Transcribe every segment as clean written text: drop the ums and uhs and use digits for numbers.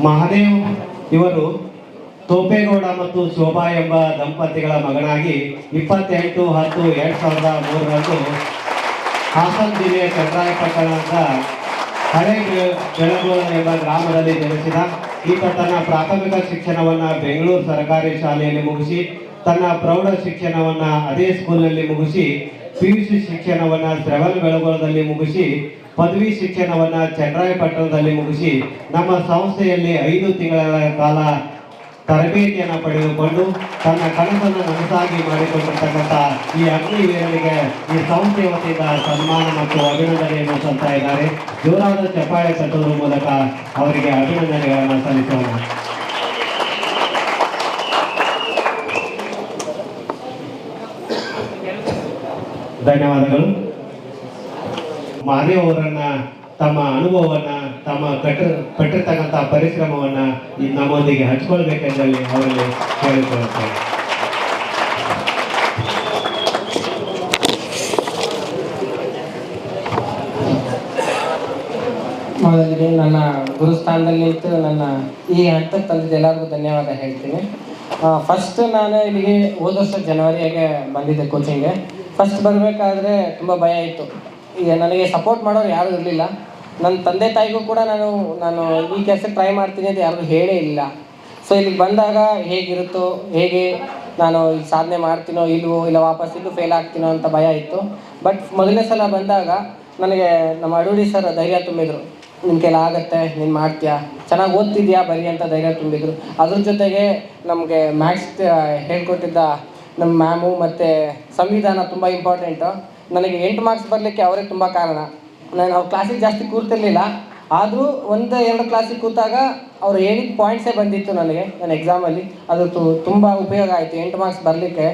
ಮಹಾದೇವ್ ಇವರು ತೋಪೇಗೌಡ ಮತ್ತು ಶೋಭಾ ಎಂಬ ದಂಪತಿಗಳ ಮಗನಾಗಿ 28/10/2003ರಂದು ಹಾಸನ ಜಿಲ್ಲೆಯ ಚನ್ನರಾಯಪಟ್ಟಣದ ಹಳೆ ಬೆಳಗೋಳ ಎಂಬ ಗ್ರಾಮದಲ್ಲಿ ಜನಿಸಿದ. ಈತ ತನ್ನ ಪ್ರಾಥಮಿಕ ಶಿಕ್ಷಣವನ್ನು ಬೆಂಗಳೂರು ಸರ್ಕಾರಿ ಶಾಲೆಯಲ್ಲಿ ಮುಗಿಸಿ, ತನ್ನ ಪ್ರೌಢ ಶಿಕ್ಷಣವನ್ನು ಅದೇ ಸ್ಕೂಲ್ನಲ್ಲಿ ಮುಗಿಸಿ, PUC ಶಿಕ್ಷಣವನ್ನು ಶ್ರವಣ ಬೆಳಗೋಳದಲ್ಲಿ ಮುಗಿಸಿ, ಪದವಿ ಶಿಕ್ಷಣವನ್ನು ಚನ್ನರಾಯಪಟ್ಟಣದಲ್ಲಿ ಮುಗಿಸಿ, ನಮ್ಮ ಸಂಸ್ಥೆಯಲ್ಲಿ 5 ತಿಂಗಳ ಕಾಲ ತರಬೇತಿಯನ್ನು ಪಡೆದುಕೊಂಡು ತನ್ನ ಕನಸನ್ನು ನನಸಾಗಿ ಮಾಡಿಕೊಂಡಿರ್ತಕ್ಕಂಥ ಈ ಅಗ್ನಿವೀರನಿಗೆ ಈ ಸಂಸ್ಥೆಯ ವತಿಯಿಂದ ಸನ್ಮಾನ ಮತ್ತು ಅಭಿನಂದನೆಯನ್ನು ಸಲ್ತಾ ಇದ್ದಾರೆ. ಜೋರಾದ ಚಪ್ಪಾಳೆ ತಟ್ಟುವುದರ ಮೂಲಕ ಅವರಿಗೆ ಅಭಿನಂದನೆಗಳನ್ನು ಸಲ್ಲಿಸೋಣ. ಧನ್ಯವಾದಗಳು. ಮಹಾದೇವ್ ಅವರನ್ನ ತಮ್ಮ ಅನುಭವವನ್ನು, ತಮ್ಮ ಪಟ್ಟಿರ್ತಕ್ಕಂಥ ಪರಿಶ್ರಮವನ್ನು ನಮ್ಮೊಂದಿಗೆ ಹಂಚ್ಕೊಳ್ಬೇಕೆಂದಲ್ಲಿ ಅವರಲ್ಲಿ ಕೇಳಿಕೊಳ್ಳುತ್ತೇವೆ. ಮೊದಲಿಗೆ ನನ್ನ ಗುರುಸ್ಥಾನದಲ್ಲಿ ನಿಂತು ನನ್ನ ಈ ಹಂತಕ್ಕೆ ತಂದಿದ್ದು ಎಲ್ಲರಿಗೂ ಧನ್ಯವಾದ ಹೇಳ್ತೀನಿ. ಫಸ್ಟ್ ನಾನು ಇಲ್ಲಿಗೆ ಹೋದ ವರ್ಷ ಜನವರಿಯಾಗೆ ಬಂದಿದ್ದೆ ಕೋಚಿಂಗ್ಗೆ. ಫಸ್ಟ್ ಬರಬೇಕಾದ್ರೆ ತುಂಬ ಭಯ ಇತ್ತು. ಈಗ ನನಗೆ ಸಪೋರ್ಟ್ ಮಾಡೋರು ಯಾರೂ ಇರಲಿಲ್ಲ. ನನ್ನ ತಂದೆ ತಾಯಿಗೂ ಕೂಡ ನಾನು ಈ ಕೆಲಸಕ್ಕೆ ಟ್ರೈ ಮಾಡ್ತೀನಿ ಅಂತ ಯಾರಿಗೂ ಹೇಳೇ ಇಲ್ಲ. ಸೊ ಇಲ್ಲಿಗೆ ಬಂದಾಗ ಹೇಗಿರುತ್ತೋ, ಹೇಗೆ ನಾನು ಇಲ್ಲಿ ಸಾಧನೆ ಮಾಡ್ತೀನೋ ಇಲ್ವೋ, ಇಲ್ಲ ವಾಪಸ್ ಇಲ್ಲೂ ಫೇಲ್ ಆಗ್ತೀನೋ ಅಂತ ಭಯ ಇತ್ತು. ಬಟ್ ಮೊದಲನೇ ಸಲ ಬಂದಾಗ ನನಗೆ ನಮ್ಮ ಅಡೂಡಿ ಸರ್ ಧೈರ್ಯ ತುಂಬಿದರು. ನಿನ್ನ ಕೈಲಿ ಆಗುತ್ತೆ, ನೀನು ಮಾಡ್ತೀಯಾ, ಚೆನ್ನಾಗಿ ಓದ್ತಿದ್ಯಾ ಬರೀ ಅಂತ ಧೈರ್ಯ ತುಂಬಿದರು. ಅದ್ರ ಜೊತೆಗೆ ನಮಗೆ ಮ್ಯಾಥ್ಸ್ ಹೇಳ್ಕೊಟ್ಟಿದ್ದ ನಮ್ಮ ಮ್ಯಾಮು ಮತ್ತು ಸಂವಿಧಾನ ತುಂಬ ಇಂಪಾರ್ಟೆಂಟು. ನನಗೆ 8 ಮಾರ್ಕ್ಸ್ ಬರಲಿಕ್ಕೆ ಅವರೇ ತುಂಬ ಕಾರಣ. ನಾನು ಅವ್ರ ಕ್ಲಾಸಿಗೆ ಜಾಸ್ತಿ ಕೂರ್ತಿರ್ಲಿಲ್ಲ, ಆದರೂ 1-2 ಕ್ಲಾಸಿಗೆ ಕೂತಾಗ ಅವ್ರು ಹೇಳಿದ ಪಾಯಿಂಟ್ಸೇ ಬಂದಿತ್ತು ನನಗೆ ನನ್ನ ಎಕ್ಸಾಮಲ್ಲಿ. ಅದು ತುಂಬ ಉಪಯೋಗ ಆಯಿತು 8 ಮಾರ್ಕ್ಸ್ ಬರಲಿಕ್ಕೆ.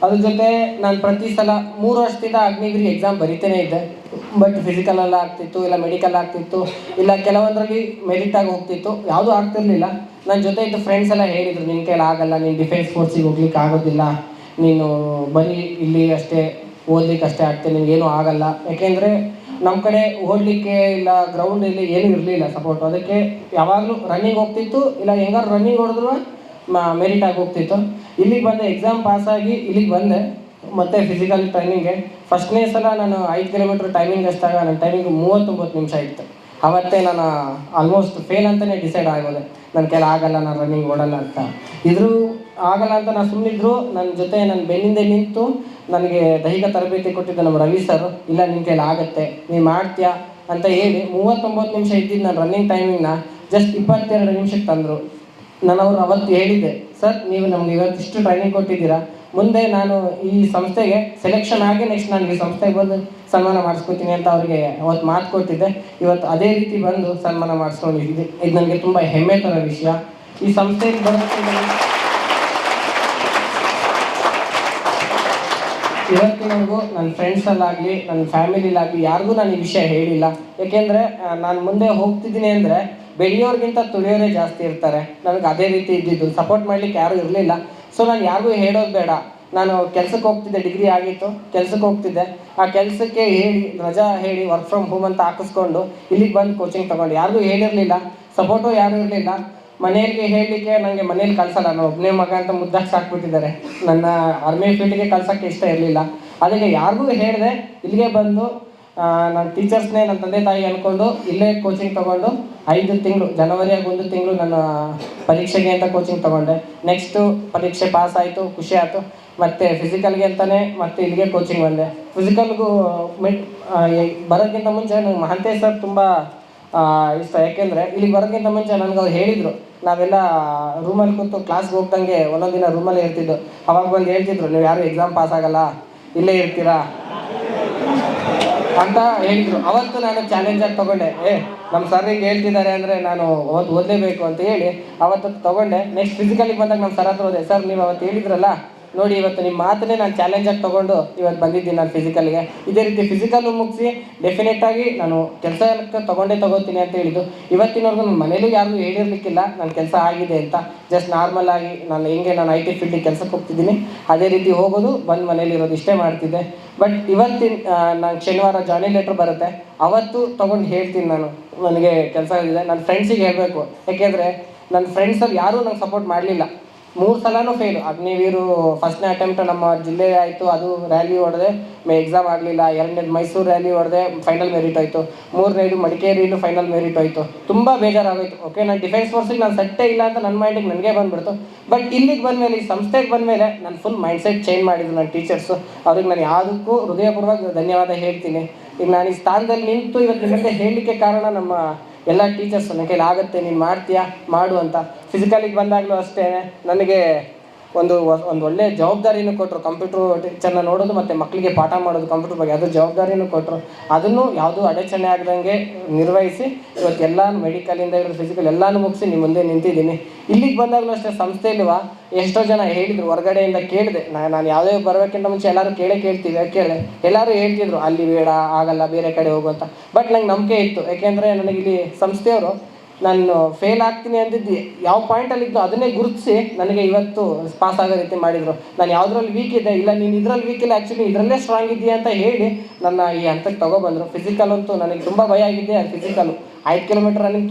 ಅದ್ರ ಜೊತೆ ನಾನು ಪ್ರತಿ ಸಲ 3 ವರ್ಷದಿಂದ ಅಗ್ನಿವೀರ್ ಎಕ್ಸಾಮ್ ಬರಿತೇನೆ ಇದ್ದೆ. ಬಟ್ ಫಿಸಿಕಲಲ್ಲಿ ಆಗ್ತಿತ್ತು, ಇಲ್ಲ ಮೆಡಿಕಲ್ ಆಗ್ತಿತ್ತು, ಇಲ್ಲ ಕೆಲವೊಂದರಲ್ಲಿ ಮೆರಿಟಾಗಿ ಹೋಗ್ತಿತ್ತು, ಯಾವುದೂ ಆಗ್ತಿರ್ಲಿಲ್ಲ. ನನ್ನ ಜೊತೆ ಇದ್ದು ಫ್ರೆಂಡ್ಸ್ ಎಲ್ಲ ಹೇಳಿದರು, ನಿನ್ನ ಕೈಲಿ ಆಗಲ್ಲ, ನೀನು ಡಿಫೆನ್ಸ್ ಫೋರ್ಸಿಗೆ ಹೋಗ್ಲಿಕ್ಕೆ ಆಗೋದಿಲ್ಲ, ನೀನು ಬರೀ ಇಲ್ಲಿ ಅಷ್ಟೇ ಓದಲಿಕ್ಕೆ ಅಷ್ಟೇ ಆಗ್ತದೆ, ನಿನಗೇನೂ ಆಗಲ್ಲ. ಯಾಕೆಂದರೆ ನಮ್ಮ ಕಡೆ ಓಡಲಿಕ್ಕೆ ಇಲ್ಲ ಗ್ರೌಂಡಲ್ಲಿ ಏನೂ ಇರಲಿಲ್ಲ ಸಪೋರ್ಟು. ಅದಕ್ಕೆ ಯಾವಾಗಲೂ ರನ್ನಿಂಗ್ ಹೋಗ್ತಿತ್ತು, ಇಲ್ಲ ಹೆಂಗಾರು ರನ್ನಿಂಗ್ ಹೊಡೆದ್ರು ಮೆರಿಟಾಗಿ ಹೋಗ್ತಿತ್ತು. ಇಲ್ಲಿಗೆ ಬಂದೆ, ಎಕ್ಸಾಮ್ ಪಾಸಾಗಿ ಇಲ್ಲಿಗೆ ಬಂದೆ. ಮತ್ತು ಫಿಸಿಕಲ್ ಟ್ರೈನಿಂಗ್ಗೆ ಫಸ್ಟ್ನೇ ಸಲ ನಾನು 5 ಕಿಲೋಮೀಟ್ರ್ ಟೈಮಿಂಗ್ ಅಷ್ಟಾಗ ನನ್ನ ಟೈಮಿಂಗ್ 39 ನಿಮಿಷ ಇತ್ತು. ಆವತ್ತೇ ನಾನು ಆಲ್ಮೋಸ್ಟ್ ಫೇಲ್ ಅಂತಲೇ ಡಿಸೈಡ್ ಆಗೋದೆ, ನನ್ನ ಕೈಲಿ ಆಗಲ್ಲ, ನಾನು ರನ್ನಿಂಗ್ ಓಡಲ್ಲ ಅಂತ. ಇದ್ರೂ ಆಗಲ್ಲ ಅಂತ ನಾನು ಸುಮ್ಮನಿದ್ರು. ನನ್ನ ಜೊತೆ ನನ್ನ ಬೆನ್ನಿಂದೆ ನಿಂತು ನನಗೆ ದೈಹಿಕ ತರಬೇತಿ ಕೊಟ್ಟಿದ್ದ ನಮ್ಮ ರವಿ ಸರ್, ಇಲ್ಲ ನಿನ್ನ ಕೈಲಿ ಆಗುತ್ತೆ, ನೀನು ಮಾಡ್ತೀಯಾ ಅಂತ ಹೇಳಿ 39 ನಿಮಿಷ ಇದ್ದಿದ್ದು ನನ್ನ ರನ್ನಿಂಗ್ ಟೈಮಿಂಗ್ನ ಜಸ್ಟ್ 22 ನಿಮಿಷಕ್ಕೆ ತಂದರು. ನಾನು ಅವ್ರು ಅವತ್ತು ಹೇಳಿದ್ದೆ, ಸರ್ ನೀವು ನಮ್ಗೆ ಇವತ್ತಿಷ್ಟು ಟ್ರೈನಿಂಗ್ ಕೊಟ್ಟಿದ್ದೀರಾ, ಮುಂದೆ ನಾನು ಈ ಸಂಸ್ಥೆಗೆ ಸೆಲೆಕ್ಷನ್ ಆಗಿ ನೆಕ್ಸ್ಟ್ ನಾನು ಈ ಸಂಸ್ಥೆಗೆ ಬಂದು ಸನ್ಮಾನ ಮಾಡಿಸ್ಕೊತೀನಿ ಅಂತ ಅವರಿಗೆ ಅವತ್ತು ಮಾತು ಕೊಟ್ಟಿದ್ದೆ. ಇವತ್ತು ಅದೇ ರೀತಿ ಬಂದು ಸನ್ಮಾನ ಮಾಡಿಸ್ಕೊಂಡಿದ್ದೆ. ಇದು ನನಗೆ ತುಂಬ ಹೆಮ್ಮೆ ಥರ ವಿಷಯ. ಈ ಸಂಸ್ಥೆಗೆ ಬರೋದಕ್ಕೆ ಇವತ್ತಿನವರೆಗೂ ನನ್ನ ಫ್ರೆಂಡ್ಸಲ್ಲಾಗಲಿ ನನ್ನ ಫ್ಯಾಮಿಲಿಲಾಗಲಿ ಯಾರಿಗೂ ನಾನು ಈ ವಿಷಯ ಹೇಳಿಲ್ಲ. ಏಕೆಂದರೆ ನಾನು ಮುಂದೆ ಹೋಗ್ತಿದ್ದೀನಿ ಅಂದರೆ ಬೆಳೆಯೋರಿಗಿಂತ ತುಳಿಯೋರೇ ಜಾಸ್ತಿ ಇರ್ತಾರೆ. ನನಗೆ ಅದೇ ರೀತಿ ಇದ್ದಿದ್ದು, ಸಪೋರ್ಟ್ ಮಾಡಲಿಕ್ಕೆ ಯಾರೂ ಇರಲಿಲ್ಲ. ಸೊ ನಾನು ಯಾರಿಗೂ ಹೇಳೋದು ಬೇಡ. ನಾನು ಕೆಲಸಕ್ಕೆ ಹೋಗ್ತಿದ್ದೆ, ಡಿಗ್ರಿ ಆಗಿತ್ತು, ಕೆಲಸಕ್ಕೆ ಹೋಗ್ತಿದ್ದೆ. ಆ ಕೆಲಸಕ್ಕೆ ಹೇಳಿ ರಜಾ ಹೇಳಿ ವರ್ಕ್ ಫ್ರಮ್ ಹೋಮ್ ಅಂತ ಹಾಕಿಸ್ಕೊಂಡು ಇಲ್ಲಿಗೆ ಬಂದು ಕೋಚಿಂಗ್ ತೊಗೊಂಡು ಯಾರಿಗೂ ಹೇಳಿರಲಿಲ್ಲ, ಸಪೋರ್ಟು ಯಾರೂ ಇರಲಿಲ್ಲ. ಮನೆಯಲ್ಲಿ ಹೇಳಲಿಕ್ಕೆ ನನಗೆ ಮನೇಲಿ ಕಳ್ಸಲ್ಲ, ನಾನು ಒಬ್ಬನೇ ಮಗ ಅಂತ ಮುದ್ದಾಗಿ ಸಾಕ್ಬಿಟ್ಟಿದ್ದಾರೆ. ನನ್ನ ಆರ್ಮಿ ಫೀಲ್ಡ್ಗೆ ಕಳ್ಸೋಕ್ಕೆ ಇಷ್ಟ ಇರಲಿಲ್ಲ. ಅದಕ್ಕೆ ಯಾರಿಗೂ ಹೇಳಿದೆ, ಇಲ್ಲಿಗೆ ಬಂದು ನಾನು ಟೀಚರ್ಸ್ನೇ ನನ್ನ ತಂದೆ ತಾಯಿ ಅಂದ್ಕೊಂಡು ಇಲ್ಲೇ ಕೋಚಿಂಗ್ ತೊಗೊಂಡು 5 ತಿಂಗಳು, ಜನವರಿಯಾಗಿ 1 ತಿಂಗಳು ನನ್ನ ಪರೀಕ್ಷೆಗೆ ಅಂತ ಕೋಚಿಂಗ್ ತೊಗೊಂಡೆ. ನೆಕ್ಸ್ಟು ಪರೀಕ್ಷೆ ಪಾಸ್ ಆಯಿತು, ಖುಷಿ ಆಯಿತು. ಮತ್ತು ಫಿಸಿಕಲ್ಗೆ ಅಂತಲೇ ಮತ್ತೆ ಇಲ್ಲಿಗೆ ಕೋಚಿಂಗ್ ಬಂದೆ. ಫಿಸಿಕಲ್ಗೂ ಬರೋಕ್ಕಿಂತ ಮುಂಚೆ ನನಗೆ ಮಹಂತೇಶ್ ಸರ್ ತುಂಬ ಇಷ್ಟ. ಯಾಕೆಂದರೆ ಇಲ್ಲಿಗೆ ಬರೋಕ್ಕಿಂತ ಮುಂಚೆ ನನಗೆ ಅವ್ರು ಹೇಳಿದರು, ನಾವೆಲ್ಲ ರೂಮಲ್ಲಿ ಕೂತು ಕ್ಲಾಸ್ಗೆ ಹೋಗ್ದಂಗೆ ಒಂದೊಂದು ದಿನ ರೂಮಲ್ಲೇ ಇರ್ತಿದ್ದು. ಅವಾಗ ಬಂದು ಹೇಳ್ತಿದ್ರು, ನೀವು ಯಾರು ಎಕ್ಸಾಮ್ ಪಾಸ್ ಆಗಲ್ಲ, ಇಲ್ಲೇ ಇರ್ತೀರಾ ಅಂತ ಹೇಳಿದರು. ಅವತ್ತು ನಾನು ಚಾಲೆಂಜಾಗಿ ತೊಗೊಂಡೆ, ನಮ್ಮ ಸರ್ರಿಗೆ ಹೇಳ್ತಿದ್ದಾರೆ ಅಂದರೆ ನಾನು ಅವತ್ತು ಓದಲೇಬೇಕು ಅಂತ ಹೇಳಿ ಅವತ್ತು ತೊಗೊಂಡೆ. ನೆಕ್ಸ್ಟ್ ಫಿಸಿಕಲಿಗೆ ಬಂದಾಗ ನಮ್ಮ ಸರ್ ಹತ್ರ ಹೋದೆ, ಸರ್ ನೀವು ಅವತ್ತು ಹೇಳಿದ್ರಲ್ಲ ನೋಡಿ ಇವತ್ತು ನಿಮ್ಮ ಮಾತನ್ನೇ ನಾನು ಚಾಲೆಂಜಾಗಿ ತೊಗೊಂಡು ಇವತ್ತು ಬಂದಿದ್ದೀನಿ ನಾನು ಫಿಸಿಕಲ್ಗೆ. ಇದೇ ರೀತಿ ಫಿಸಿಕಲ್ಲು ಮುಗಿಸಿ ಡೆಫಿನೆಟಾಗಿ ನಾನು ಕೆಲಸಕ್ಕೆ ತೊಗೋತೀನಿ ಅಂತ ಹೇಳಿದ್ದು. ಇವತ್ತಿನವರೆಗೂ ನನ್ನ ಮನೇಲೂ ಯಾರಿಗೂ ಹೇಳಿರಲಿಕ್ಕಿಲ್ಲ ನನ್ನ ಕೆಲಸ ಆಗಿದೆ ಅಂತ. ಜಸ್ಟ್ ನಾರ್ಮಲ್ ಆಗಿ ನಾನು IT ಫೀಲ್ಡಿಗೆ ಕೆಲಸಕ್ಕೆ ಹೋಗ್ತಿದ್ದೀನಿ, ಅದೇ ರೀತಿ ಹೋಗೋದು ಬಂದು ಮನೇಲಿರೋದು ಇಷ್ಟೇ ಮಾಡ್ತಿದ್ದೆ. ಬಟ್ ನಾನು ಶನಿವಾರ ಜಾಯಿನಿಂಗ್ ಲೆಟ್ರ್ ಬರುತ್ತೆ, ಅವತ್ತು ತೊಗೊಂಡು ಹೇಳ್ತೀನಿ ನಾನು ನನಗೆ ಕೆಲಸ ಇದೆ. ನನ್ನ ಫ್ರೆಂಡ್ಸಿಗೆ ಹೇಳಬೇಕು, ಯಾಕೆಂದರೆ ನನ್ನ ಫ್ರೆಂಡ್ಸಲ್ಲಿ ಯಾರೂ ನಂಗೆ ಸಪೋರ್ಟ್ ಮಾಡಲಿಲ್ಲ. 3 ಸಲನೂ ಫೇಲು. ಅಗ್ನಿವೀರು ಫಸ್ಟ್ನೇ ಅಟೆಂಪ್ಟ್ ನಮ್ಮ ಜಿಲ್ಲೆ ಆಯಿತು, ಅದು ರ್ಯಾಲಿ ಹೊಡೆದೆ, ಎಕ್ಸಾಮ್ ಆಗಲಿಲ್ಲ. 2ನೇದು ಮೈಸೂರು ರ್ಯಾಲಿ ಹೊಡೆದೆ, ಫೈನಲ್ ಮೆರಿಟ್ ಆಯಿತು. 3ನೇದು ಮಡಿಕೇರಿಲೂ ಫೈನಲ್ ಮೆರಿಟ್ ಆಯಿತು. ತುಂಬ ಬೇಜಾರಾಗೋಯಿತು. ಓಕೆ, ನಾನು ಡಿಫೆನ್ಸ್ ಫೋರ್ಸಿಗೆ ನಾನು ಸೆಟ್ಟೇ ಇಲ್ಲ ಅಂತ ನನ್ನ ಮೈಂಡಿಗೆ ನನಗೆ ಬಂದುಬಿಡ್ತು. ಬಟ್ ಇಲ್ಲಿಗೆ ಬಂದಮೇಲೆ, ಈ ಸಂಸ್ಥೆಗೆ ಬಂದಮೇಲೆ ನನ್ನ ಫುಲ್ ಮೈಂಡ್ಸೆಟ್ ಚೇಂಜ್ ಮಾಡಿದ್ರು ನನ್ನ ಟೀಚರ್ಸು. ಅವ್ರಿಗೆ ನಾನು ಯಾವುದಕ್ಕೂ ಹೃದಯಪೂರ್ವಕ ಧನ್ಯವಾದ ಹೇಳ್ತೀನಿ. ಈಗ ನಾನು ಈ ಸ್ಥಾನದಲ್ಲಿ ನಿಂತು ಇವತ್ತು ನಿಮಗೆ ಹೇಳಲಿಕ್ಕೆ ಕಾರಣ ನಮ್ಮ ಎಲ್ಲ ಟೀಚರ್ಸ್. ನನ್ನ ಕೈಲಿ ಆಗುತ್ತೆ, ನೀನು ಮಾಡ್ತೀಯಾ ಮಾಡು ಅಂತ. ಫಿಸಿಕಲಿಗೆ ಬಂದಾಗಲೂ ಅಷ್ಟೇ ನನಗೆ ಒಂದು ಒಳ್ಳೆ ಜವಾಬ್ದಾರಿನೂ ಕೊಟ್ಟರು. ಕಂಪ್ಯೂಟ್ರು ಟೀಚರ್ನ ನೋಡೋದು ಮತ್ತು ಮಕ್ಕಳಿಗೆ ಪಾಠ ಮಾಡೋದು ಕಂಪ್ಯೂಟರ್ ಬಗ್ಗೆ, ಅದು ಜವಾಬ್ದಾರಿನೂ ಕೊಟ್ಟರು. ಅದನ್ನು ಯಾವುದೂ ಅಡಚಣೆ ಆಗದಂಗೆ ನಿರ್ವಹಿಸಿ ಇವತ್ತು ಎಲ್ಲನೂ ಮೆಡಿಕಲಿಂದ ಹಿಡಿದು ಫಿಸಿಕಲ್ ಎಲ್ಲನೂ ಮುಗಿಸಿ ನಿಮ್ಮ ಮುಂದೆ ನಿಂತಿದ್ದೀನಿ. ಇಲ್ಲಿಗೆ ಬಂದಾಗಲೂ ಅಷ್ಟೇ ಸಂಸ್ಥೆಯಲ್ಲೂ ಎಷ್ಟೋ ಜನ ಹೇಳಿದರು, ಹೊರಗಡೆಯಿಂದ ಕೇಳಿದೆ ನಾನು ಯಾವುದೇ ಬರೋಕ್ಕಿಂತ ಮುಂಚೆ ಎಲ್ಲರೂ ಕೇಳಿದೆ, ಎಲ್ಲರೂ ಹೇಳ್ತಿದ್ರು ಅಲ್ಲಿ ಬೇಡ, ಆಗಲ್ಲ, ಬೇರೆ ಕಡೆ ಹೋಗು ಅಂತ. ಬಟ್ ನಂಗೆ ನಂಬಿಕೆ ಇತ್ತು, ಯಾಕೆಂದರೆ ನನಗಿಲ್ಲಿ ಸಂಸ್ಥೆಯವರು ನಾನು ಫೇಲ್ ಆಗ್ತೀನಿ ಅಂದಿದ್ದು ಯಾವ ಪಾಯಿಂಟಲ್ಲಿದ್ದು ಅದನ್ನೇ ಗುರುತಿಸಿ ನನಗೆ ಇವತ್ತು ಪಾಸ್ ಆಗೋ ರೀತಿ ಮಾಡಿದರು. ನಾನು ಯಾವುದ್ರಲ್ಲಿ ವೀಕ್ ಇದೆ, ಇಲ್ಲ ನೀನು ಇದರಲ್ಲಿ ವೀಕ್ ಇಲ್ಲ, ಆ್ಯಕ್ಚುಲಿ ಇದರಲ್ಲೇ ಸ್ಟ್ರಾಂಗ್ ಇದೆಯಾ ಅಂತ ಹೇಳಿ ನನ್ನ ಈ ಹಂತಕ್ಕೆ ತೊಗೊಬಂದರು. ಫಿಸಿಕಲ್ ಅಂತೂ ನನಗೆ ತುಂಬ ಭಯ ಆಗಿದೆ. ಅದು ಫಿಸಿಕಲ್ಲು 5 ಕಿಲೋಮೀಟರ್ ರನ್ನಿಂಗ್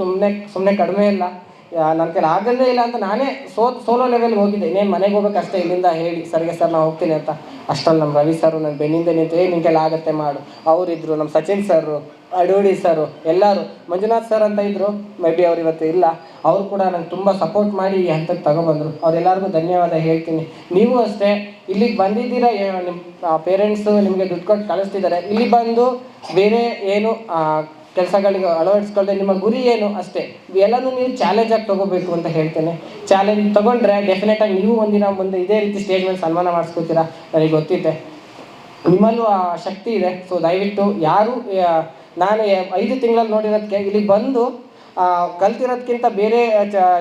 ಸುಮ್ಮನೆ ಕಡಿಮೆ ಇಲ್ಲ, ನನ್ನ ಕೈಲಿ ಆಗಲ್ಲೇ ಇಲ್ಲ ಅಂತ ನಾನೇ ಸೋಲೋ ಲೆವೆಲ್ಗೆ ಹೋಗಿದ್ದೆ. ಇನ್ನೇನು ಮನೆಗೆ ಹೋಗ್ಬೇಕಷ್ಟೇ ಇಲ್ಲಿಂದ ಹೇಳಿ ಸರಿಗೆ ಸರ್ ನಾನು ಹೋಗ್ತೀನಿ ಅಂತ. ಅಷ್ಟರಲ್ಲಿ ನಮ್ಮ ರವಿ ಸರು ನನ್ನ ಬೆನ್ನಿಂದ ನಿಂತು ನಿನ್ನ ಕೈಲಿ ಆಗುತ್ತೆ ಮಾಡು ಅವರಿದ್ದರು. ನಮ್ಮ ಸಚಿನ್ ಸರು, ಅಡೋಡಿ ಸರು, ಎಲ್ಲರೂ, ಮಂಜುನಾಥ್ ಸರ್ ಅಂತ ಇದ್ದರು, ಮೇ ಬಿ ಅವ್ರು ಇವತ್ತು ಇಲ್ಲ. ಅವರು ಕೂಡ ನಂಗೆ ತುಂಬ ಸಪೋರ್ಟ್ ಮಾಡಿ ಈ ಹಂತಕ್ಕೆ ತಗೊಬಂದರು. ಅವರೆಲ್ಲರಿಗೂ ಧನ್ಯವಾದ ಹೇಳ್ತೀನಿ. ನೀವು ಅಷ್ಟೇ ಇಲ್ಲಿಗೆ ಬಂದಿದ್ದೀರಾ, ನಿಮ್ಮ ಪೇರೆಂಟ್ಸು ನಿಮಗೆ ದುಡ್ಡು ಕೊಟ್ಟು ಕಳಿಸ್ತಿದ್ದಾರೆ. ಇಲ್ಲಿ ಬಂದು ಬೇರೆ ಏನು ಕೆಲಸಗಳಿಗೆ ಅಳವಡಿಸ್ಕೊಳ್ಳದೆ ನಿಮ್ಮ ಗುರಿ ಏನು ಅಷ್ಟೇ ಎಲ್ಲನೂ ನೀವು ಚಾಲೆಂಜಾಗಿ ತೊಗೋಬೇಕು ಅಂತ ಹೇಳ್ತೇನೆ. ಚಾಲೆಂಜ್ ತೊಗೊಂಡ್ರೆ ಡೆಫಿನೆಟಾಗಿ ನೀವು ಒಂದಿನ ಮುಂದೆ ಇದೇ ರೀತಿ ಸ್ಟೇಜ್ ಮೇಲೆ ಸನ್ಮಾನ ಮಾಡಿಸ್ಕೊತೀರಾ, ನನಗೆ ಗೊತ್ತಿದೆ. ನಿಮ್ಮಲ್ಲೂ ಆ ಶಕ್ತಿ ಇದೆ. ಸೊ ದಯವಿಟ್ಟು ಯಾರು ನಾನು 5 ತಿಂಗಳಲ್ಲಿ ನೋಡಿರೋದಕ್ಕೆ ಇಲ್ಲಿಗೆ ಬಂದು ಕಲ್ತಿರೋದಕ್ಕಿಂತ ಬೇರೆ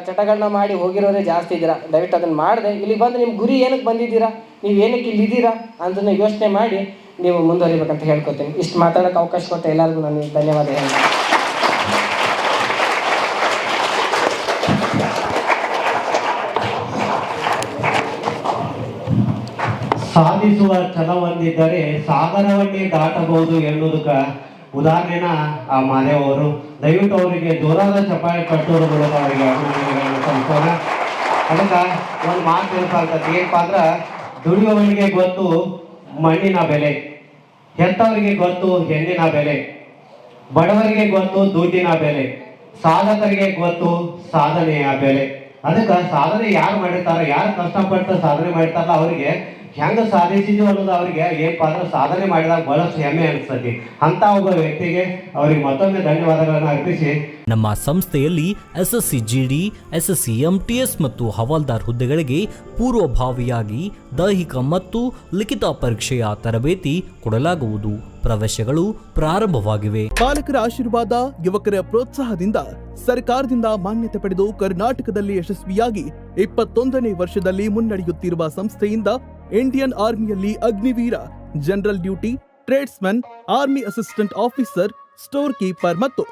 ಚಟಗಳನ್ನ ಮಾಡಿ ಹೋಗಿರೋದೇ ಜಾಸ್ತಿ ಇದ್ದೀರಾ. ದಯವಿಟ್ಟು ಅದನ್ನು ಮಾಡಿದೆ ಇಲ್ಲಿ ಬಂದು ನಿಮ್ಮ ಗುರಿ ಏನಕ್ಕೆ ಬಂದಿದ್ದೀರಾ, ನೀವು ಏನಕ್ಕೆ ಇಲ್ಲಿದ್ದೀರಾ ಅಂತಲೂ ಯೋಚನೆ ಮಾಡಿ ನೀವು ಮುಂದುವರಿಬೇಕಂತ ಹೇಳ್ಕೊತೀನಿ. ಇಷ್ಟು ಮಾತಾಡೋಕ್ಕೆ ಅವಕಾಶ ಕೊಟ್ಟೆ ಎಲ್ಲರಿಗೂ ನಾನು ಧನ್ಯವಾದ ಹೇಳ್ತೀನಿ. ಸಾಧಿಸುವ ಛಲ ಹೊಂದಿದ್ದರೆ ಸಾಗರವನ್ನೇ ದಾಟಬಹುದು ಎನ್ನುವುದಕ್ಕೆ ಉದಾಹರಣೆನ ಆ ಮಾದೇವ್ ಅವರು. ದಯವಿಟ್ಟು ಅವರಿಗೆ ಜೋರಾದ ಚಪ್ಪಾಳೆ ಕಟ್ಟೋದ್ರ ಮೂಲಕ ಅವರಿಗೆ ಅಭಿನಂದನೆಗಳನ್ನು ಸಲ್ಲಿಸೋಣ. ಅದಕ್ಕೆ ಒಂದು ಮಾತು ನೆನಪಾಗ್ತದೆ, ಏನಪ್ಪ ಅಂದ್ರೆ ದುಡಿಯುವವನಿಗೆ ಗೊತ್ತು ಮಣ್ಣಿನ ಬೆಲೆ, ಹೆತ್ತವರಿಗೆ ಗೊತ್ತು ಹೆಣ್ಣಿನ ಬೆಲೆ, ಬಡವರಿಗೆ ಗೊತ್ತು ದುಡ್ಡಿನ ಬೆಲೆ, ಸಾಧಕರಿಗೆ ಗೊತ್ತು ಸಾಧನೆಯ ಬೆಲೆ. ಅದಕ್ಕೆ ಸಾಧನೆ ಯಾರು ಮಾಡಿರ್ತಾರೋ, ಯಾರು ಕಷ್ಟಪಟ್ಟು ಸಾಧನೆ ಮಾಡಿರ್ತಾರಲ್ಲ ಅವರಿಗೆ ಹೆಂಗೆ ಸಾಧಿಸಿದ್ವಿ ಅನ್ನೋದು ಅವರಿಗೆ ಏನಪ್ಪ ಅಂದ್ರೆ ಸಾಧನೆ ಮಾಡಿದಾಗ ಬಹಳಷ್ಟು ಹೆಮ್ಮೆ ಅನಿಸ್ತದೆ. ಅಂತ ಒಬ್ಬ ವ್ಯಕ್ತಿಗೆ ಅವರಿಗೆ ಮತ್ತೊಮ್ಮೆ ಧನ್ಯವಾದಗಳನ್ನು ಅರ್ಪಿಸಿ, ನಮ್ಮ ಸಂಸ್ಥೆಯಲ್ಲಿ SSC GD, SSC MTS ಮತ್ತು ಹವಾಲ್ದಾರ್ ಹುದ್ದೆಗಳಿಗೆ ಪೂರ್ವಭಾವಿಯಾಗಿ ದೈಹಿಕ ಮತ್ತು ಲಿಖಿತ ಪರೀಕ್ಷೆಯ ತರಬೇತಿ ಕೊಡಲಾಗುವುದು. ಪ್ರವೇಶಗಳು ಪ್ರಾರಂಭವಾಗಿವೆ. ಪಾಲಕರ ಆಶೀರ್ವಾದ, ಯುವಕರ ಪ್ರೋತ್ಸಾಹದಿಂದ ಸರ್ಕಾರದಿಂದ ಮಾನ್ಯತೆ ಪಡೆದು ಕರ್ನಾಟಕದಲ್ಲಿ ಯಶಸ್ವಿಯಾಗಿ 21ನೇ ವರ್ಷದಲ್ಲಿ ಮುನ್ನಡೆಯುತ್ತಿರುವ ಸಂಸ್ಥೆಯಿಂದ ಇಂಡಿಯನ್ ಆರ್ಮಿಯಲ್ಲಿ Agniveer, general duty, tradesman, army assistant officer, storekeeper ಮತ್ತು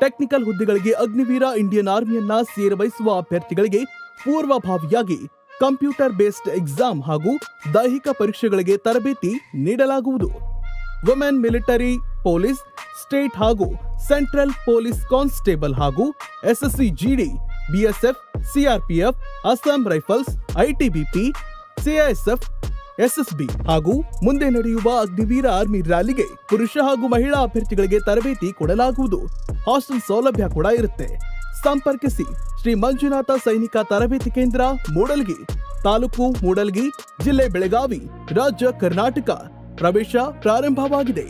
ಟೆಕ್ನಿಕಲ್ ಹುದ್ದೆಗಳಿಗೆ ಅಗ್ನಿವೀರ ಇಂಡಿಯನ್ ಆರ್ಮಿಯನ್ನ ಸೇರಬಯಸುವ ಅಭ್ಯರ್ಥಿಗಳಿಗೆ ಪೂರ್ವಭಾವಿಯಾಗಿ ಕಂಪ್ಯೂಟರ್ ಬೇಸ್ಡ್ ಎಕ್ಸಾಮ್ ಹಾಗೂ ದೈಹಿಕ ಪರೀಕ್ಷೆಗಳಿಗೆ ತರಬೇತಿ ನೀಡಲಾಗುವುದು. ವುಮೆನ್ ಮಿಲಿಟರಿ, ಪೊಲೀಸ್, ಸ್ಟೇಟ್ ಹಾಗೂ ಸೆಂಟ್ರಲ್ ಪೊಲೀಸ್ ಕಾನ್ಸ್ಟೇಬಲ್ ಹಾಗೂ SSC GD, BSF, CRPF, Assam rifles, ITBP, CISF, SSB ಹಾಗೂ ಮುಂದೆ ನಡೆಯುವ ಅಗ್ನಿವೀರ ಆರ್ಮಿ ರ್ಯಾಲಿಗೆ ಪುರುಷ ಹಾಗೂ ಮಹಿಳಾ ಅಭ್ಯರ್ಥಿಗಳಿಗೆ ತರಬೇತಿ ಕೊಡಲಾಗುವುದು. ಹಾಸ್ಟೆಲ್ ಸೌಲಭ್ಯ ಕೂಡ ಇರುತ್ತೆ. ಸಂಪರ್ಕಿಸಿ ಶ್ರೀ ಮಂಜುನಾಥ ಸೈನಿಕ ತರಬೇತಿ ಕೇಂದ್ರ, ಮೂಡಲ್ಗಿ, ತಾಲೂಕು ಮೂಡಲ್ಗಿ, ಜಿಲ್ಲೆ ಬೆಳಗಾವಿ, ರಾಜ್ಯ ಕರ್ನಾಟಕ. ಪ್ರವೇಶ ಪ್ರಾರಂಭವಾಗಿದೆ.